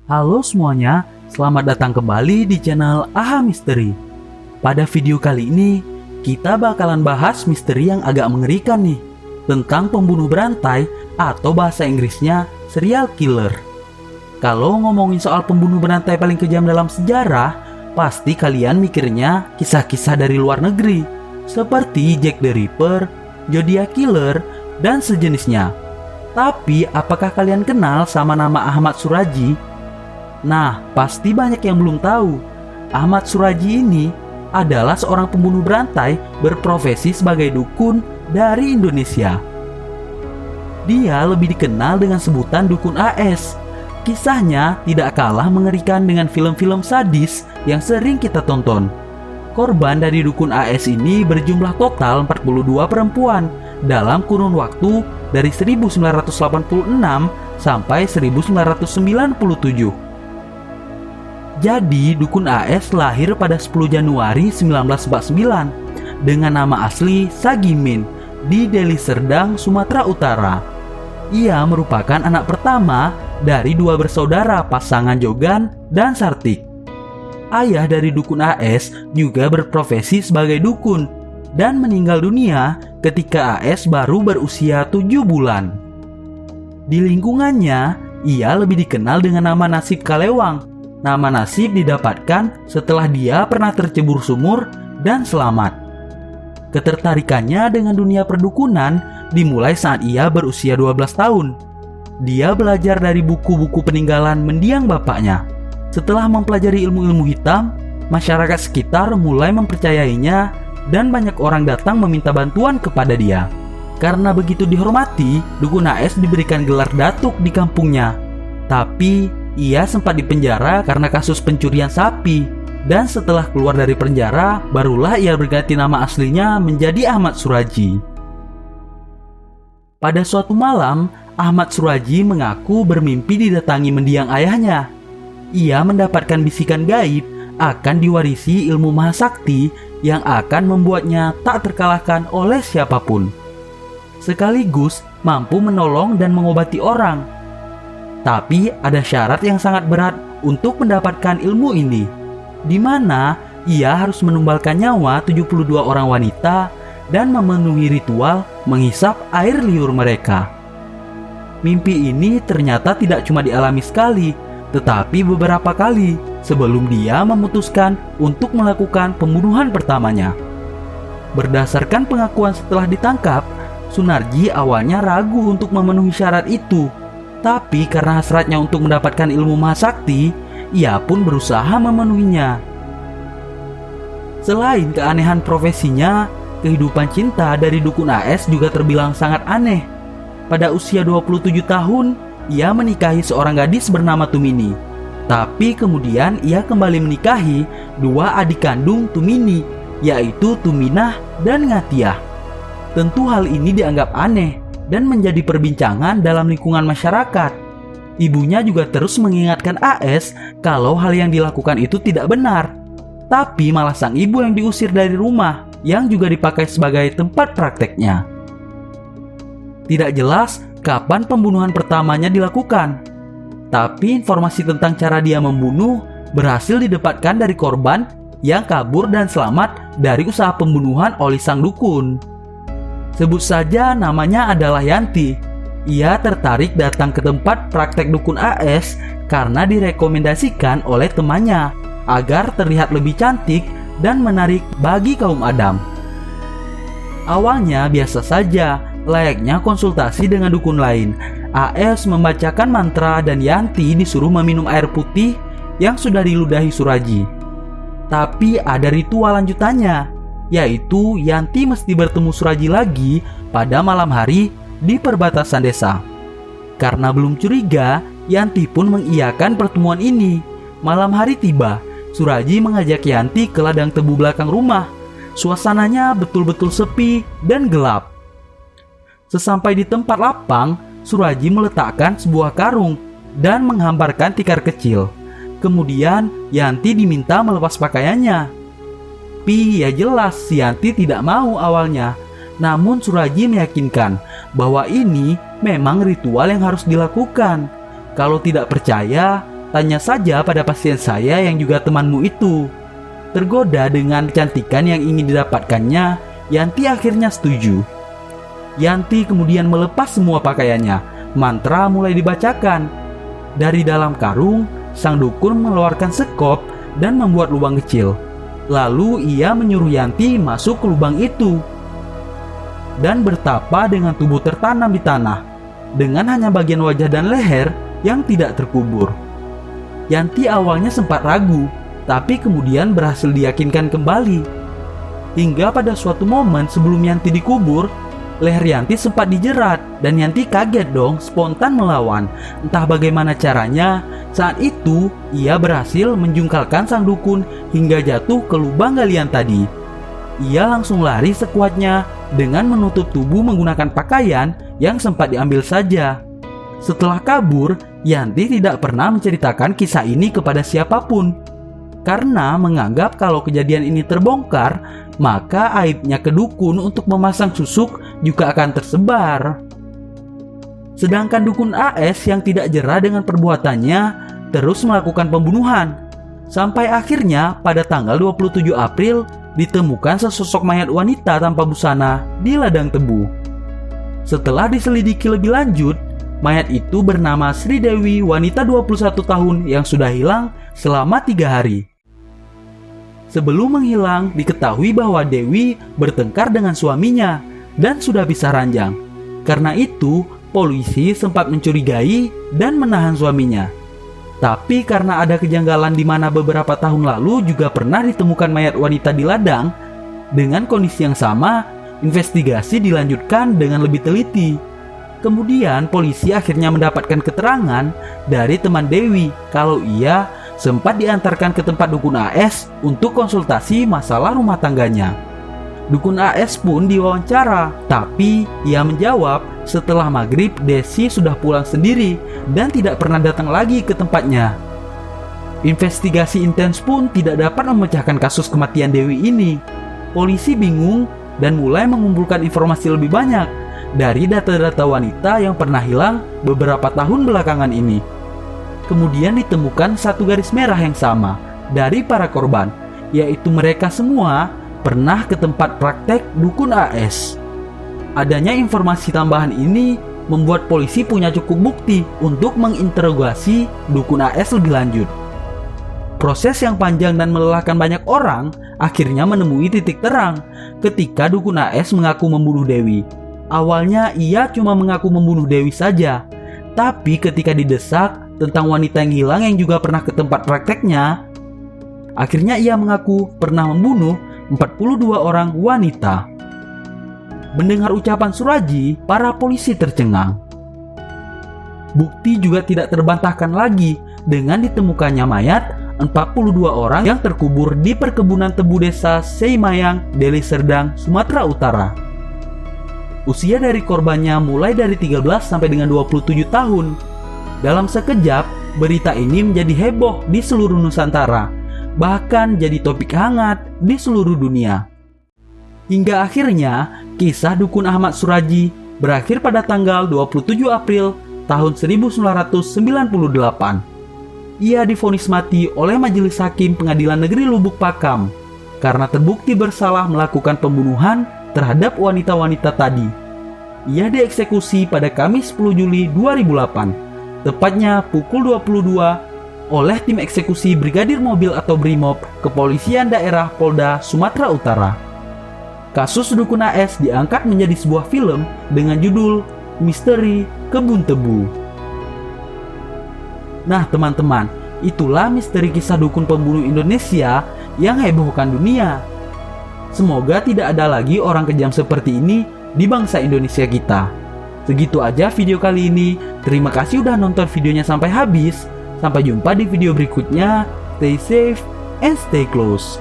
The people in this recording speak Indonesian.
Halo semuanya, selamat datang kembali di channel AHA Misteri. Pada video kali ini, kita bakalan bahas misteri yang agak mengerikan nih, tentang pembunuh berantai atau bahasa Inggrisnya serial killer. Kalau ngomongin soal pembunuh berantai paling kejam dalam sejarah, pasti kalian mikirnya kisah-kisah dari luar negeri, seperti Jack the Ripper, Zodiac Killer, dan sejenisnya. Tapi apakah kalian kenal sama nama Ahmad Suraji? Nah, pasti banyak yang belum tahu. Ahmad Suraji ini adalah seorang pembunuh berantai berprofesi sebagai dukun dari Indonesia. Dia lebih dikenal dengan sebutan Dukun AS. Kisahnya tidak kalah mengerikan dengan film-film sadis yang sering kita tonton. Korban dari Dukun AS ini berjumlah total 42 perempuan dalam kurun waktu dari 1986 sampai 1997. Jadi, Dukun AS lahir pada 10 Januari 1949 dengan nama asli Sagimin di Deli Serdang, Sumatera Utara. Ia merupakan anak pertama dari dua bersaudara pasangan Jogan dan Sartik. Ayah dari Dukun AS juga berprofesi sebagai dukun dan meninggal dunia ketika AS baru berusia 7 bulan. Di lingkungannya, ia lebih dikenal dengan nama Nasib Kalewang. Nama Nasib didapatkan setelah dia pernah tercebur sumur dan selamat. Ketertarikannya dengan dunia perdukunan dimulai saat ia berusia 12 tahun. Dia belajar dari buku-buku peninggalan mendiang bapaknya. Setelah mempelajari ilmu-ilmu hitam, masyarakat sekitar mulai mempercayainya dan banyak orang datang meminta bantuan kepada dia. Karena begitu dihormati, Dukun AS diberikan gelar datuk di kampungnya. Tapi ia sempat dipenjara karena kasus pencurian sapi, dan setelah keluar dari penjara, barulah ia berganti nama aslinya menjadi Ahmad Suraji. Pada suatu malam, Ahmad Suraji mengaku bermimpi didatangi mendiang ayahnya. Ia mendapatkan bisikan gaib akan diwarisi ilmu mahasakti yang akan membuatnya tak terkalahkan oleh siapapun. Sekaligus mampu menolong dan mengobati orang. Tapi ada syarat yang sangat berat untuk mendapatkan ilmu ini, di mana ia harus menumbalkan nyawa 72 orang wanita dan memenuhi ritual menghisap air liur mereka. Mimpi ini ternyata tidak cuma dialami sekali, tetapi beberapa kali sebelum dia memutuskan untuk melakukan pembunuhan pertamanya. Berdasarkan pengakuan setelah ditangkap, Sunarji awalnya ragu untuk memenuhi syarat itu. Tapi karena hasratnya untuk mendapatkan ilmu mahasakti, ia pun berusaha memenuhinya. Selain keanehan profesinya, kehidupan cinta dari Dukun AS juga terbilang sangat aneh. Pada usia 27 tahun, ia menikahi seorang gadis bernama Tumini. Tapi kemudian ia kembali menikahi dua adik kandung Tumini, yaitu Tuminah dan Ngatiah. Tentu hal ini dianggap aneh dan menjadi perbincangan dalam lingkungan masyarakat. Ibunya juga terus mengingatkan AS kalau hal yang dilakukan itu tidak benar. Tapi malah sang ibu yang diusir dari rumah, yang juga dipakai sebagai tempat prakteknya. Tidak jelas kapan pembunuhan pertamanya dilakukan. Tapi informasi tentang cara dia membunuh berhasil didapatkan dari korban yang kabur dan selamat dari usaha pembunuhan oleh sang dukun. Sebut saja namanya adalah Yanti. Ia tertarik datang ke tempat praktek Dukun AS karena direkomendasikan oleh temannya agar terlihat lebih cantik dan menarik bagi kaum Adam. Awalnya biasa saja, layaknya konsultasi dengan dukun lain. AS membacakan mantra dan Yanti disuruh meminum air putih yang sudah diludahi Suraji. Tapi ada ritual lanjutannya, yaitu Yanti mesti bertemu Suraji lagi pada malam hari di perbatasan desa. Karena belum curiga, Yanti pun mengiyakan pertemuan ini. Malam hari tiba, Suraji mengajak Yanti ke ladang tebu belakang rumah. Suasananya betul-betul sepi dan gelap. Sesampai di tempat lapang, Suraji meletakkan sebuah karung dan menghamparkan tikar kecil. Kemudian Yanti diminta melepas pakaiannya. Ya jelas si Yanti tidak mau awalnya. Namun Suraji meyakinkan bahwa ini memang ritual yang harus dilakukan. Kalau tidak percaya, Tanya saja pada pasien saya yang juga temanmu itu." Tergoda dengan kecantikan yang ingin didapatkannya, Yanti akhirnya setuju. Yanti kemudian melepas semua pakaiannya. Mantra mulai dibacakan. Dari dalam karung, sang dukun mengeluarkan sekop dan membuat lubang kecil. Lalu ia menyuruh Yanti masuk ke lubang itu dan bertapa dengan tubuh tertanam di tanah, dengan hanya bagian wajah dan leher yang tidak terkubur. Yanti awalnya sempat ragu, tapi kemudian berhasil diyakinkan kembali. Hingga pada suatu momen sebelum Yanti dikubur, leher Yanti sempat dijerat dan Yanti kaget dong, spontan melawan. Entah bagaimana caranya, saat itu ia berhasil menjungkalkan sang dukun hingga jatuh ke lubang galian tadi. Ia langsung lari sekuatnya dengan menutup tubuh menggunakan pakaian yang sempat diambil saja. Setelah kabur, Yanti tidak pernah menceritakan kisah ini kepada siapapun, karena menganggap kalau kejadian ini terbongkar, maka aibnya ke dukun untuk memasang susuk juga akan tersebar. Sedangkan dukun AS yang tidak jera dengan perbuatannya terus melakukan pembunuhan, sampai akhirnya pada tanggal 27 April ditemukan sesosok mayat wanita tanpa busana di ladang tebu. Setelah diselidiki lebih lanjut, mayat itu bernama Sri Dewi, wanita 21 tahun yang sudah hilang selama 3 hari. Sebelum menghilang, diketahui bahwa Dewi bertengkar dengan suaminya dan sudah pisah ranjang. Karena itu, polisi sempat mencurigai dan menahan suaminya. Tapi karena ada kejanggalan di mana beberapa tahun lalu juga pernah ditemukan mayat wanita di ladang dengan kondisi yang sama, investigasi dilanjutkan dengan lebih teliti. Kemudian polisi akhirnya mendapatkan keterangan dari teman Dewi kalau ia sempat diantarkan ke tempat dukun AS untuk konsultasi masalah rumah tangganya. Dukun AS pun diwawancara, tapi ia menjawab setelah maghrib Desi sudah pulang sendiri dan tidak pernah datang lagi ke tempatnya. Investigasi intens pun tidak dapat memecahkan kasus kematian Dewi ini. Polisi bingung dan mulai mengumpulkan informasi lebih banyak dari data-data wanita yang pernah hilang beberapa tahun belakangan ini. Kemudian ditemukan satu garis merah yang sama dari para korban, yaitu mereka semua pernah ke tempat praktek dukun AS. Adanya informasi tambahan ini membuat polisi punya cukup bukti untuk menginterogasi dukun AS lebih lanjut. Proses yang panjang dan melelahkan banyak orang akhirnya menemui titik terang ketika dukun AS mengaku membunuh Dewi. Awalnya ia cuma mengaku membunuh Dewi saja, tapi ketika didesak tentang wanita yang hilang yang juga pernah ke tempat prakteknya, akhirnya ia mengaku pernah membunuh 42 orang wanita. Mendengar ucapan Suraji, para polisi tercengang. Bukti juga tidak terbantahkan lagi dengan ditemukannya mayat 42 orang yang terkubur di perkebunan tebu desa Seimayang, Deli Serdang, Sumatera Utara. Usia dari korbannya mulai dari 13 sampai dengan 27 tahun. Dalam sekejap, berita ini menjadi heboh di seluruh Nusantara, bahkan jadi topik hangat di seluruh dunia. Hingga akhirnya, kisah dukun Ahmad Suraji berakhir pada tanggal 27 April tahun 1998. Ia divonis mati oleh Majelis Hakim Pengadilan Negeri Lubuk Pakam karena terbukti bersalah melakukan pembunuhan terhadap wanita-wanita tadi. Ia dieksekusi pada Kamis 10 Juli 2008, tepatnya pukul 22 oleh tim eksekusi Brigadir Mobil atau Brimob Kepolisian Daerah Polda Sumatera Utara. Kasus dukun AS diangkat menjadi sebuah film dengan judul Misteri Kebun Tebu. Nah teman-teman, itulah misteri kisah dukun pembunuh Indonesia yang hebohkan dunia. Semoga tidak ada lagi orang kejam seperti ini di bangsa Indonesia kita. Segitu aja video kali ini. Terima kasih udah nonton videonya sampai habis. Sampai jumpa di video berikutnya. Stay safe and stay close.